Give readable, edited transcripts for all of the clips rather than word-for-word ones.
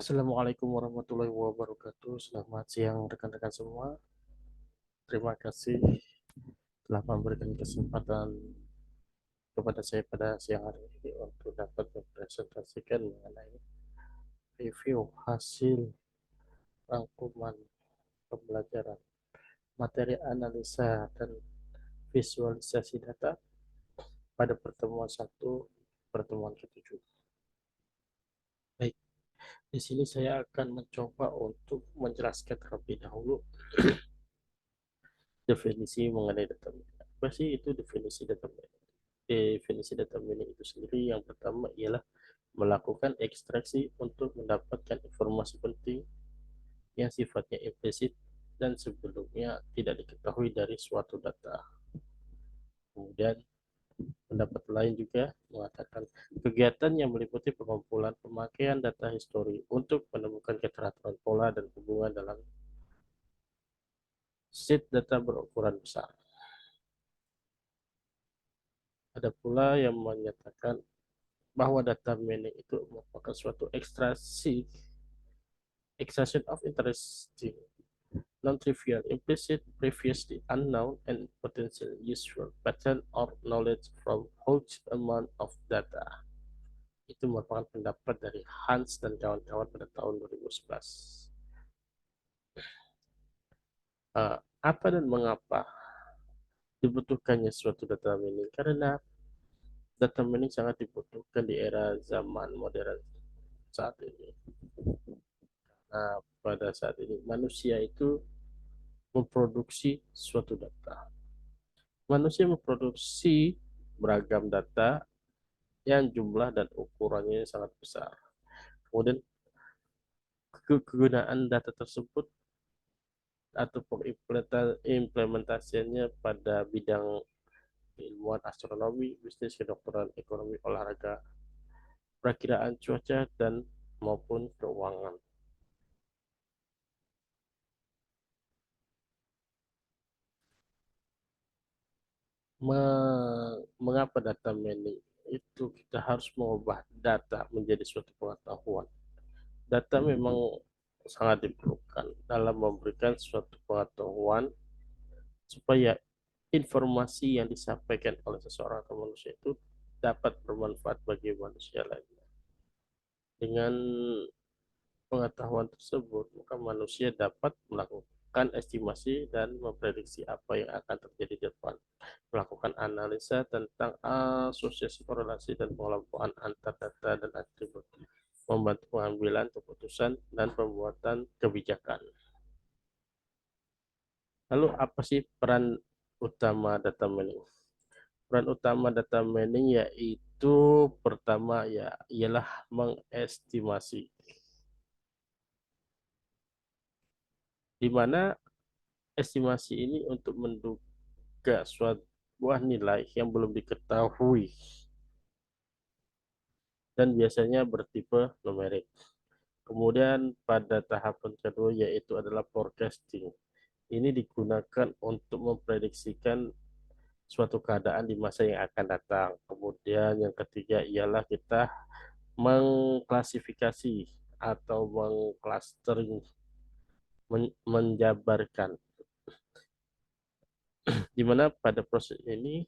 Assalamualaikum warahmatullahi wabarakatuh. Selamat siang rekan-rekan semua. Terima kasih telah memberikan kesempatan kepada saya pada siang hari ini untuk dapat mempresentasikan mengenai review hasil rangkuman pembelajaran materi analisa dan visualisasi data pada pertemuan satu pertemuan ketujuh. Baik, di sini saya akan mencoba untuk menjelaskan terlebih dahulu definisi mengenai data mining. Apa sih itu definisi data mining? Definisi data mining itu sendiri yang pertama ialah melakukan ekstraksi untuk mendapatkan informasi penting yang sifatnya implisit dan sebelumnya tidak diketahui dari suatu data. Kemudian pendapat lain juga mengatakan kegiatan yang meliputi pengumpulan pemakaian data histori untuk menemukan keteraturan pola dan hubungan dalam set data berukuran besar. Ada pula yang menyatakan bahwa data mining itu merupakan suatu extraction of interesting, non-trivial, implicit, previously unknown, and potentially useful pattern or knowledge from huge amount of data. Itu merupakan pendapat dari Hans dan kawan-kawan pada tahun 2011. Apa dan mengapa dibutuhkannya suatu data mining? Karena data mining sangat dibutuhkan di era zaman modern saat ini. Nah, pada saat ini manusia itu memproduksi suatu data. Manusia memproduksi beragam data yang jumlah dan ukurannya sangat besar. Kemudian kegunaan data tersebut atau implementasinya pada bidang ilmuwan astronomi, bisnis, kedokteran, ekonomi, olahraga, perakiraan cuaca dan maupun keuangan. Mengapa data mining itu kita harus mengubah data menjadi suatu pengetahuan? Data memang sangat diperlukan dalam memberikan suatu pengetahuan supaya informasi yang disampaikan oleh seseorang atau manusia itu dapat bermanfaat bagi manusia lainnya. Dengan pengetahuan tersebut, maka manusia dapat melakukan estimasi dan memprediksi apa yang akan terjadi di depan, melakukan analisa tentang asosiasi korelasi dan pengelompokan antar data dan atribut, membantu pengambilan keputusan dan pembuatan kebijakan. Lalu apa sih peran utama data mining? Peran utama data mining yaitu pertama ya ialah mengestimasi, di mana estimasi ini untuk menduga suatu buah nilai yang belum diketahui dan biasanya bertipe numerik. Kemudian pada tahapan kedua yaitu adalah forecasting. Ini digunakan untuk memprediksikan suatu keadaan di masa yang akan datang. Kemudian yang ketiga ialah kita mengklasifikasi atau mengclustering, menjabarkan, di mana pada proses ini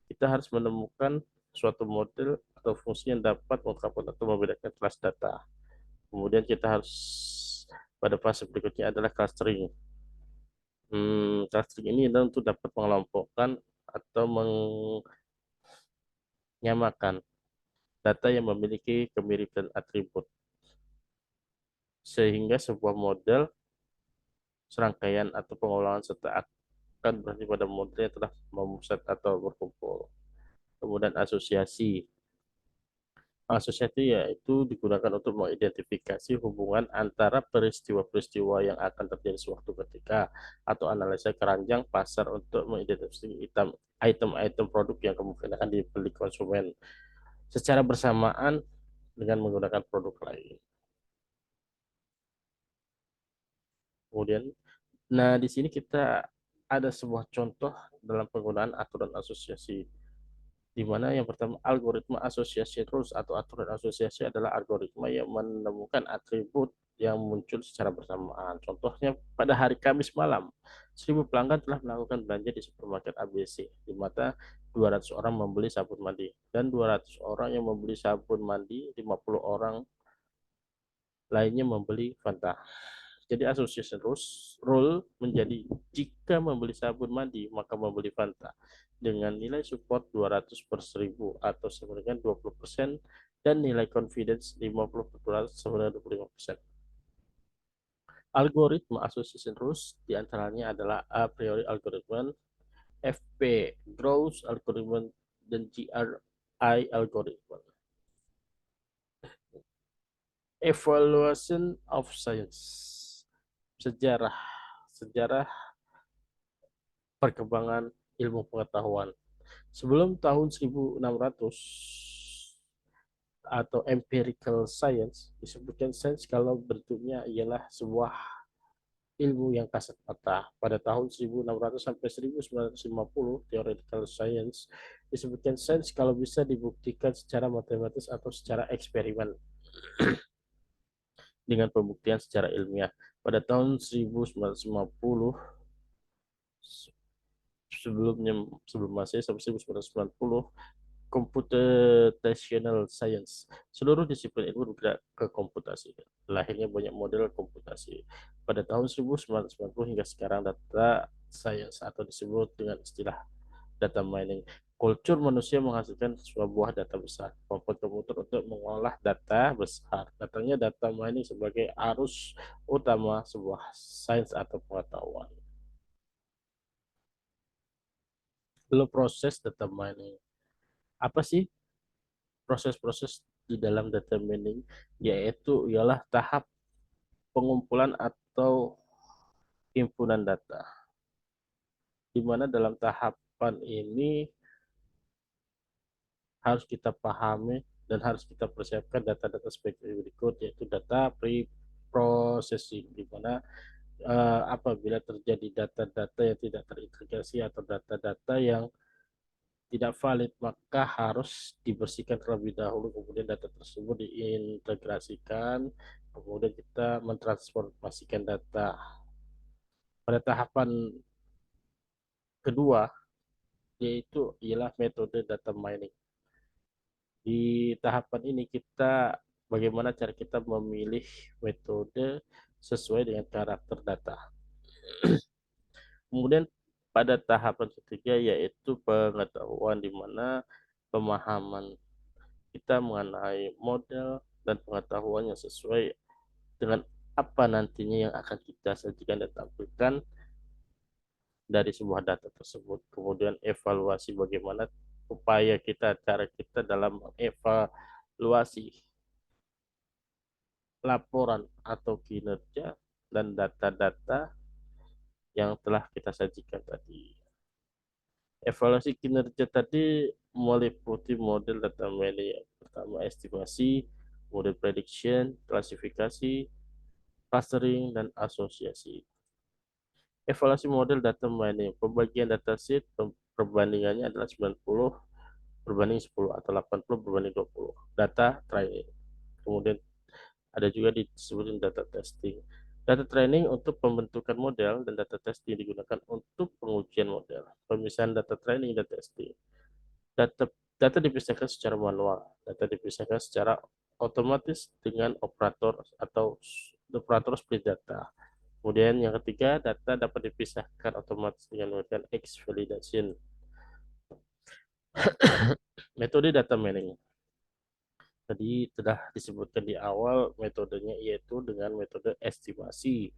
kita harus menemukan suatu model atau fungsi yang dapat mengungkapkan atau membedakan kelas data. Kemudian kita harus pada fase berikutnya adalah clustering. Clustering ini adalah untuk dapat mengelompokkan atau menyamakan data yang memiliki kemiripan atribut sehingga sebuah model serangkaian atau pengulangan serta akan berarti pada model yang telah memusat atau berkumpul. Kemudian asosiasi. Asosiasi yaitu digunakan untuk mengidentifikasi hubungan antara peristiwa-peristiwa yang akan terjadi sewaktu ketika atau analisa keranjang pasar untuk mengidentifikasi item-item produk yang kemungkinan akan dibeli konsumen secara bersamaan dengan menggunakan produk lain. Kemudian, nah di sini kita ada sebuah contoh dalam penggunaan aturan asosiasi. di mana yang pertama algoritma asosiasi rules atau aturan asosiasi adalah algoritma yang menemukan atribut yang muncul secara bersamaan. Contohnya pada hari Kamis malam, 1.000 pelanggan telah melakukan belanja di supermarket ABC, di mana 200 orang membeli sabun mandi dan 200 orang yang membeli sabun mandi, 50 orang lainnya membeli Fanta. Jadi association rule menjadi jika membeli sabun mandi maka membeli Fanta dengan nilai support 200 per 1000 atau sama dengan 20% dan nilai confidence 50 per 200 sama dengan 25%. Algoritma association rules diantaranya adalah a priori algorithm, FP gross algorithm, dan GRI algorithm. Evaluation of science, sejarah sejarah perkembangan ilmu pengetahuan. Sebelum tahun 1600 atau empirical science disebutkan sains kalau bentuknya ialah sebuah ilmu yang kasat mata. Pada tahun 1600 sampai 1950, theoretical science disebutkan sains kalau bisa dibuktikan secara matematis atau secara eksperimen dengan pembuktian secara ilmiah. Pada tahun 1950 sebelumnya sebelum Masehi sampai 1990 computational science. Seluruh disiplin ilmu bergerak ke komputasi. Lahirnya banyak model komputasi. Pada tahun 1990 hingga sekarang data science atau disebut dengan istilah data mining. Kultur manusia menghasilkan sebuah data besar. Kemampuan komputer untuk mengolah data besar. Datangnya data mining sebagai arus utama sebuah sains atau pengetahuan. Lalu proses data mining. Apa sih proses-proses di dalam data mining? Yaitu ialah tahap pengumpulan atau himpunan data. Di mana dalam tahapan ini harus kita pahami dan harus kita persiapkan data-data sebagai berikut, yaitu data pre-processing, di mana apabila terjadi data-data yang tidak terintegrasi atau data-data yang tidak valid, maka harus dibersihkan terlebih dahulu, kemudian data tersebut diintegrasikan, kemudian kita mentransformasikan data. Pada tahapan kedua, yaitu ialah metode data mining. Di tahapan ini kita bagaimana cara kita memilih metode sesuai dengan karakter data. Kemudian pada tahapan ketiga yaitu pengetahuan, di mana pemahaman kita mengenai model dan pengetahuan yang sesuai dengan apa nantinya yang akan kita sajikan dan tampilkan dari sebuah data tersebut. Kemudian evaluasi, bagaimana upaya kita, cara kita dalam mengevaluasi laporan atau kinerja dan data-data yang telah kita sajikan tadi. Evaluasi kinerja tadi meliputi model data mining, yang pertama estimasi, model prediction, klasifikasi, clustering, dan asosiasi. Evaluasi model data mining, pembagian dataset perbandingannya adalah 90 berbanding 10 atau 80 berbanding 20. Data training. Kemudian ada juga disebutkan data testing. Data training untuk pembentukan model dan data testing digunakan untuk pengujian model. Pemisahan data training dan testing. Data data dipisahkan secara manual, data dipisahkan secara otomatis dengan operator atau operator split data. Kemudian yang ketiga, data dapat dipisahkan otomatis dengan menggunakan X validation. Metode data mining tadi telah disebutkan di awal, metodenya yaitu dengan metode estimasi.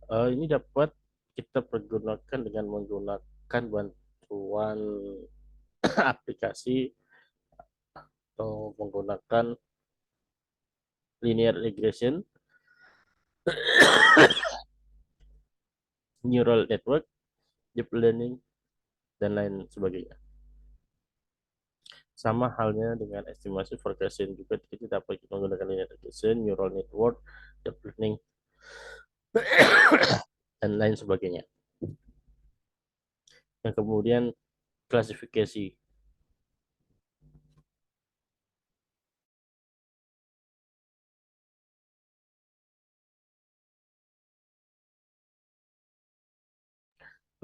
Ini dapat kita pergunakan dengan menggunakan bantuan aplikasi atau menggunakan linear regression, neural network, deep learning, dan lain sebagainya. Sama halnya dengan estimasi forecasting, juga kita dapat menggunakan linear regression, neural network, deep learning, dan lain sebagainya. Yang kemudian klasifikasi.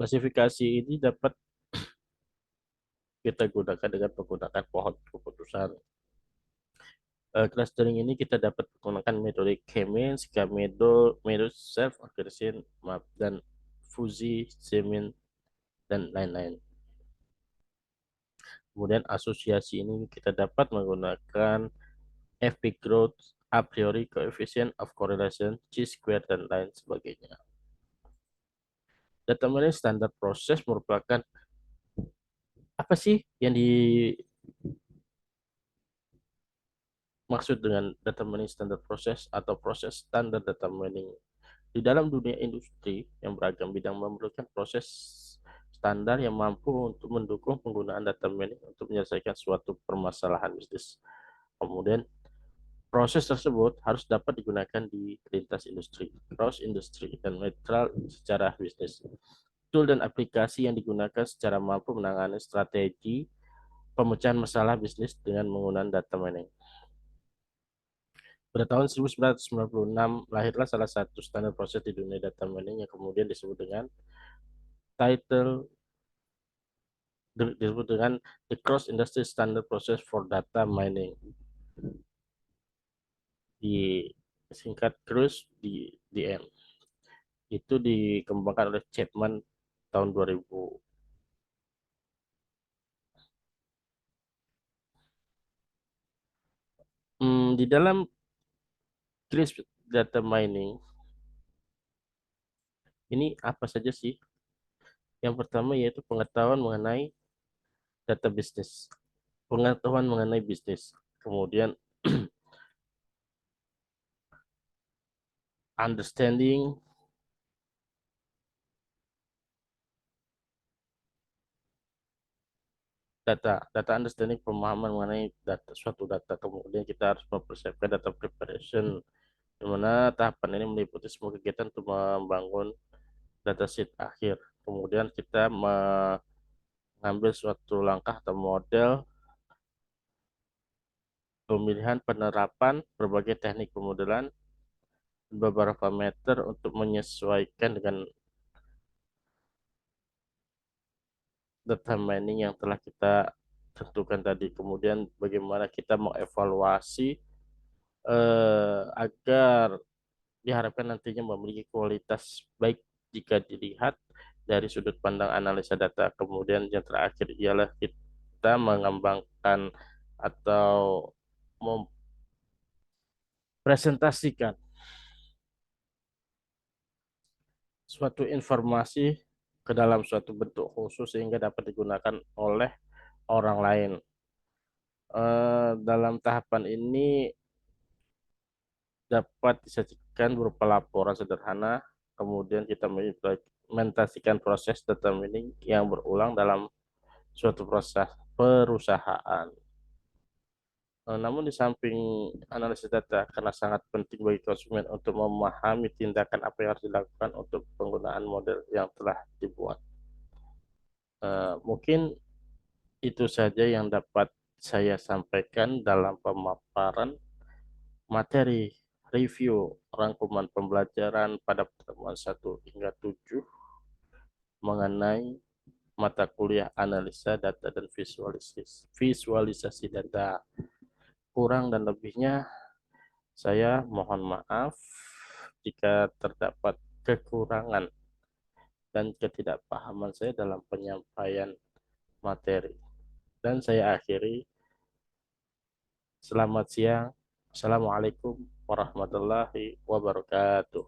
Klasifikasi ini dapat kita gunakan dengan menggunakan pohon keputusan. Clustering ini kita dapat menggunakan metode K-means, K-medo, Medo self-regression, dan Fuzzy, Zemin, dan lain-lain. Kemudian asosiasi ini kita dapat menggunakan FP growth, a priori coefficient of correlation, chi-square, dan lain sebagainya. Data mining standar proses merupakan apa sih yang dimaksud dengan data mining standar proses atau proses standar data mining? Di dalam dunia industri yang beragam bidang memerlukan proses standar yang mampu untuk mendukung penggunaan data mining untuk menyelesaikan suatu permasalahan bisnis. Kemudian proses tersebut harus dapat digunakan di lintas industri, cross industri, dan netral secara bisnis. Tool dan aplikasi yang digunakan secara mampu menangani strategi pemecahan masalah bisnis dengan menggunakan data mining. Pada tahun 1996, lahirlah salah satu standar proses di dunia data mining yang kemudian disebut dengan title disebut dengan The Cross Industry Standard Process for Data Mining, di singkat CRUS di DM. Itu dikembangkan oleh Chapman tahun 2000. Di dalam CRISP data mining ini apa saja sih? Yang pertama yaitu pengetahuan mengenai data bisnis, pengetahuan mengenai bisnis, kemudian understanding data understanding, pemahaman mengenai data suatu data, kemudian kita harus mempersiapkan data preparation, di mana tahapan ini meliputi semua kegiatan untuk membangun dataset akhir. Kemudian kita mengambil suatu langkah atau model pemilihan penerapan berbagai teknik pemodelan beberapa meter untuk menyesuaikan dengan data mining yang telah kita tentukan tadi. Kemudian bagaimana kita mengevaluasi agar diharapkan nantinya memiliki kualitas baik jika dilihat dari sudut pandang analisa data. Kemudian yang terakhir ialah kita mengembangkan atau mempresentasikan suatu informasi ke dalam suatu bentuk khusus sehingga dapat digunakan oleh orang lain. Dalam tahapan ini dapat disajikan berupa laporan sederhana, kemudian kita mengimplementasikan proses data mining yang berulang dalam suatu proses perusahaan. Namun di samping analisis data, karena sangat penting bagi konsumen untuk memahami tindakan apa yang harus dilakukan untuk penggunaan model yang telah dibuat. Mungkin itu saja yang dapat saya sampaikan dalam pemaparan materi review rangkuman pembelajaran pada pertemuan 1 hingga 7 mengenai mata kuliah analisa data dan visualisasi data. Kurang dan lebihnya saya mohon maaf jika terdapat kekurangan dan ketidakpahaman saya dalam penyampaian materi. Dan saya akhiri, selamat siang. Assalamualaikum warahmatullahi wabarakatuh.